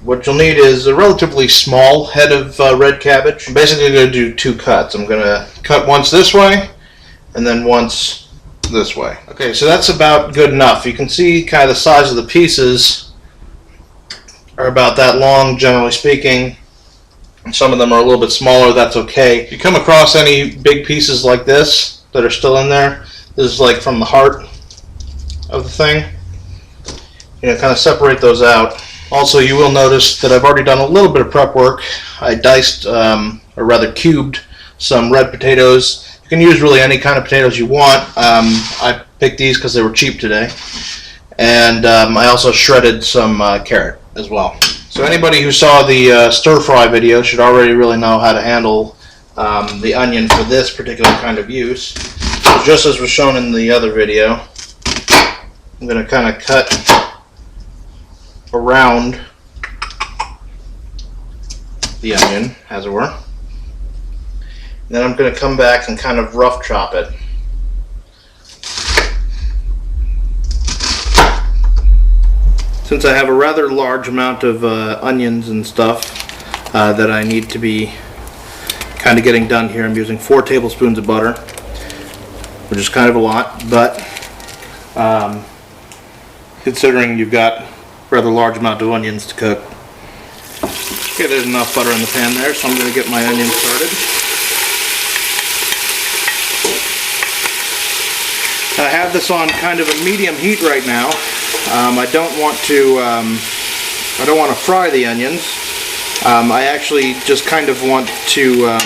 What you'll need is a relatively small head of red cabbage. I'm basically going to do 2 cuts. I'm going to cut once this way and then once this way. Okay, so that's about good enough. You can see kind of the size of the pieces are about that long, generally speaking. Some of them are a little bit smaller. That's okay. If you come across any big pieces like this that are still in there, this is like from the heart of the thing. You know, kind of separate those out. Also, you will notice that I've already done a little bit of prep work. I diced, or rather cubed, some red potatoes. You can use really any kind of potatoes you want. I picked these because they were cheap today. And I also shredded some carrot as well. So anybody who saw the stir-fry video should already really know how to handle the onion for this particular kind of use. So just as was shown in the other video, I'm going to kind of cut around the onion, as it were. And then I'm going to come back and kind of rough chop it. Since I have a rather large amount of onions and stuff that I need to be kind of getting done here, I'm using 4 tablespoons of butter, which is kind of a lot, but considering you've got a rather large amount of onions to cook. Okay, there's enough butter in the pan there, so I'm going to get my onions started. I have this on kind of a medium heat right now. I don't want to fry the onions. I actually just kind of want to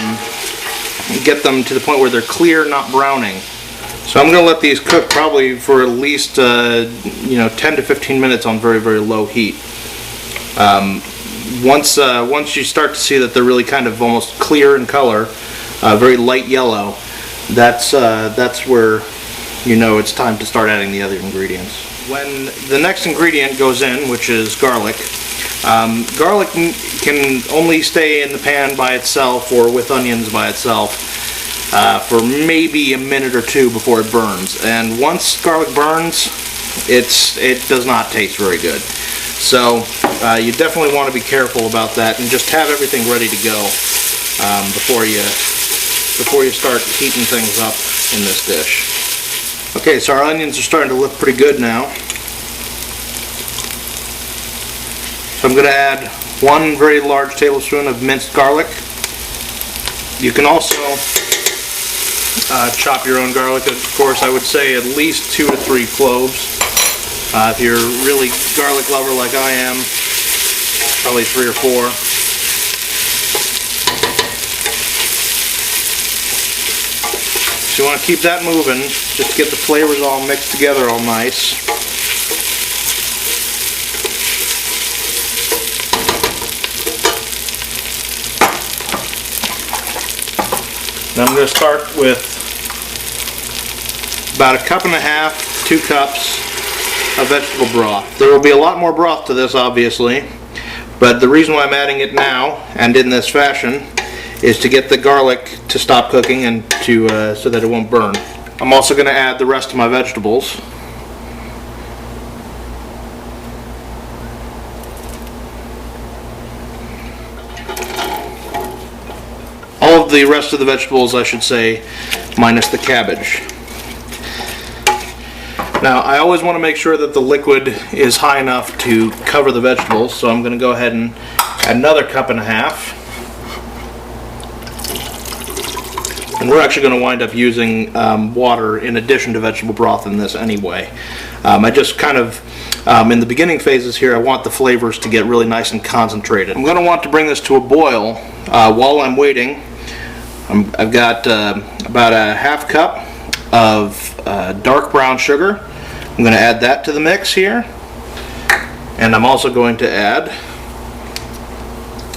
get them to the point where they're clear, not browning. So I'm going to let these cook probably for at least 10 to 15 minutes on very, very low heat. Once you start to see that they're really kind of almost clear in color, very light yellow, that's where you know it's time to start adding the other ingredients. When the next ingredient goes in, which is garlic, garlic can only stay in the pan by itself or with onions by itself for maybe a minute or 2 before it burns. And once garlic burns, it does not taste very good. So you definitely want to be careful about that and just have everything ready to go before you start heating things up in this dish. Okay, so our onions are starting to look pretty good now. So I'm going to add 1 very large tablespoon of minced garlic. You can also chop your own garlic. Of course, I would say at least 2 to 3 cloves. If you're a really garlic lover like I am, probably 3 or 4. So you want to keep that moving, just to get the flavors all mixed together all nice. Now I'm going to start with about 1.5 cups, 2 cups of vegetable broth. There will be a lot more broth to this, obviously, but the reason why I'm adding it now and in this fashion is to get the garlic to stop cooking and to so that it won't burn. I'm also going to add the rest of my vegetables. All of the rest of the vegetables, I should say, minus the cabbage. Now, I always want to make sure that the liquid is high enough to cover the vegetables, so I'm going to go ahead and add another 1.5 cups. And we're actually going to wind up using water in addition to vegetable broth in this anyway. I just kind of, in the beginning phases here, I want the flavors to get really nice and concentrated. I'm going to want to bring this to a boil while I'm waiting. I've got about a 1/2 cup of dark brown sugar. I'm going to add that to the mix here. And I'm also going to add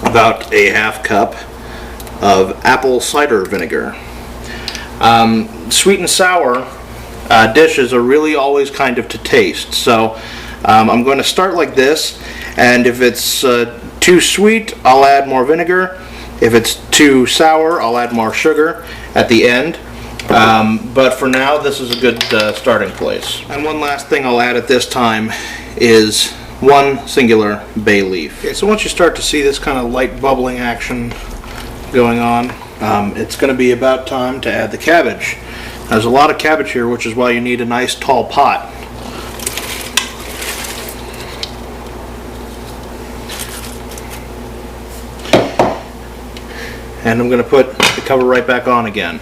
about a 1/2 cup of apple cider vinegar. Sweet and sour dishes are really always kind of to taste, so I'm going to start like this, and if it's too sweet, I'll add more vinegar. If it's too sour, I'll add more sugar at the end. But for now, this is a good starting place. And one last thing I'll add at this time is 1 singular bay leaf. Okay, so once you start to see this kind of light bubbling action going on, it's going to be about time to add the cabbage. There's a lot of cabbage here, which is why you need a nice tall pot. And I'm going to put the cover right back on again.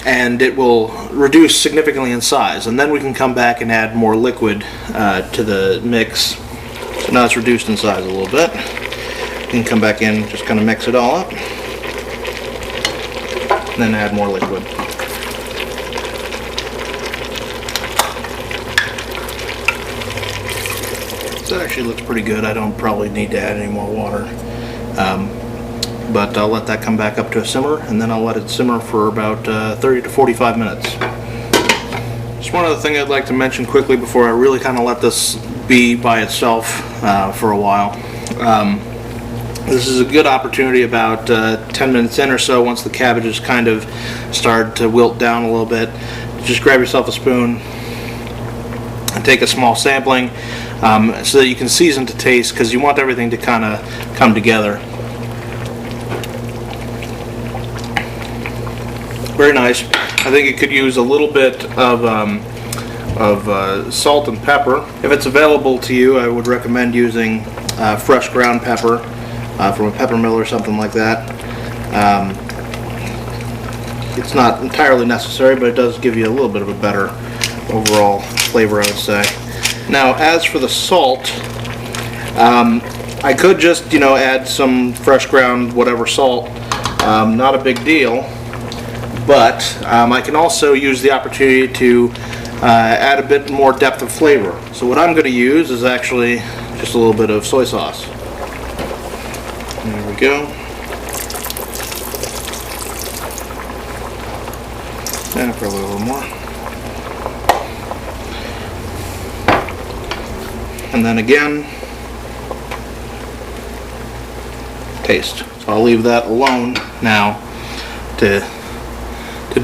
And it will reduce significantly in size. And then we can come back and add more liquid to the mix. So now it's reduced in size a little bit. You can come back in, just kind of mix it all up. And then add more liquid. So it actually looks pretty good. I don't probably need to add any more water. But I'll let that come back up to a simmer, and then I'll let it simmer for about 30 to 45 minutes. Just one other thing I'd like to mention quickly before I really kind of let this be by itself for a while. This is a good opportunity about 10 minutes in or so, once the cabbage is kind of started to wilt down a little bit. Just grab yourself a spoon and take a small sampling so that you can season to taste, because you want everything to kind of come together. Very nice. I think it could use a little bit of salt and pepper. If it's available to you, I would recommend using fresh ground pepper from a pepper mill or something like that. It's not entirely necessary, but it does give you a little bit of a better overall flavor, I would say. Now, as for the salt, I could just, add some fresh ground whatever salt. Not a big deal. But I can also use the opportunity to add a bit more depth of flavor. So what I'm going to use is actually just a little bit of soy sauce. There we go. And probably a little more. And then again, taste. So I'll leave that alone now to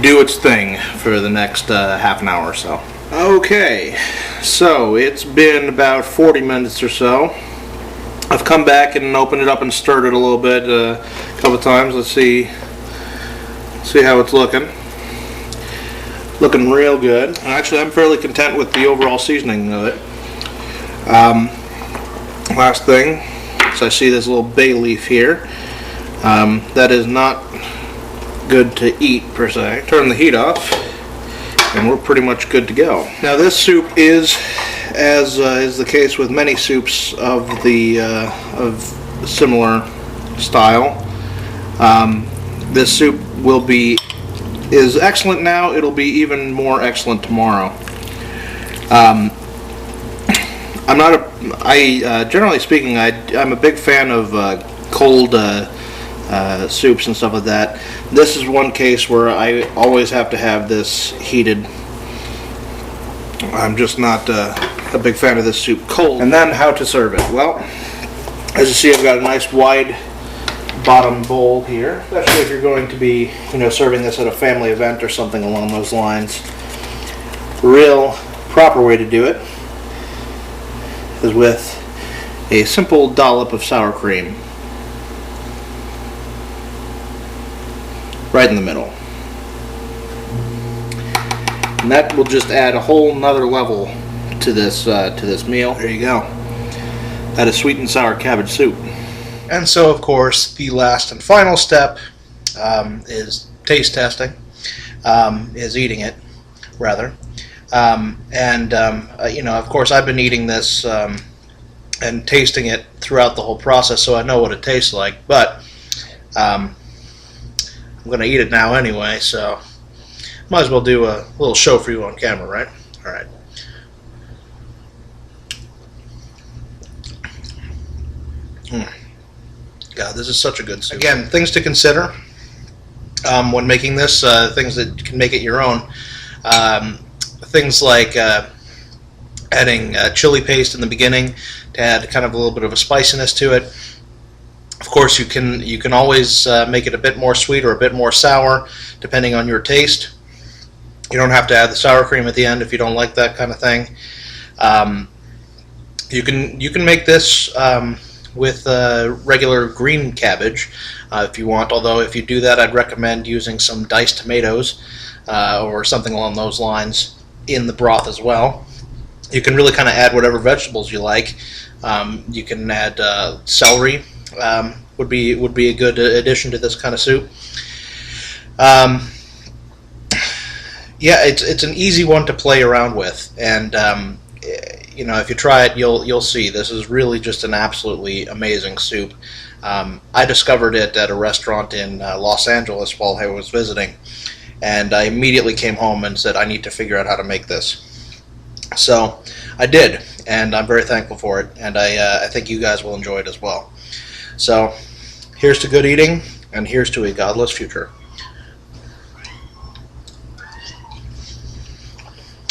do its thing for the next half an hour or so. Okay, so it's been about 40 minutes or so. I've come back and opened it up and stirred it a little bit a couple times. Let's see how it's looking. Looking real good. Actually, I'm fairly content with the overall seasoning of it. Last thing, so I see this little bay leaf here. That is not good to eat per se. Turn the heat off and we're pretty much good to go. Now this soup is, as is the case with many soups of similar style, this soup is excellent now. It'll be even more excellent tomorrow. Generally speaking, I'm a big fan of cold soups and stuff like that. This is one case where I always have to have this heated. I'm just not a big fan of this soup cold. And then how to serve it. Well, as you see, I've got a nice wide bottom bowl here, especially if you're going to be, serving this at a family event or something along those lines. The real proper way to do it is with a simple dollop of sour cream. Right in the middle. And that will just add a whole nother level to this meal. There you go. That is sweet and sour cabbage soup. And so, of course, the last and final step is taste testing, is eating it, rather. Of course, I've been eating this and tasting it throughout the whole process, so I know what it tastes like. But I'm going to eat it now anyway, so might as well do a little show for you on camera, right? All right. God, this is such a good soup. Again, things to consider when making this, things that can make it your own. Things like adding chili paste in the beginning to add kind of a little bit of a spiciness to it. Of course, you can always make it a bit more sweet or a bit more sour, depending on your taste. You don't have to add the sour cream at the end if you don't like that kind of thing. You can make this with regular green cabbage if you want. Although if you do that, I'd recommend using some diced tomatoes or something along those lines in the broth as well. You can really kind of add whatever vegetables you like. You can add celery. Would be a good addition to this kind of soup. Yeah, it's an easy one to play around with, and you know, if you try it, you'll see this is really just an absolutely amazing soup. I discovered it at a restaurant in Los Angeles while I was visiting, and I immediately came home and said I need to figure out how to make this. So I did, and I'm very thankful for it, and I think you guys will enjoy it as well. So here's to good eating, and here's to a godless future.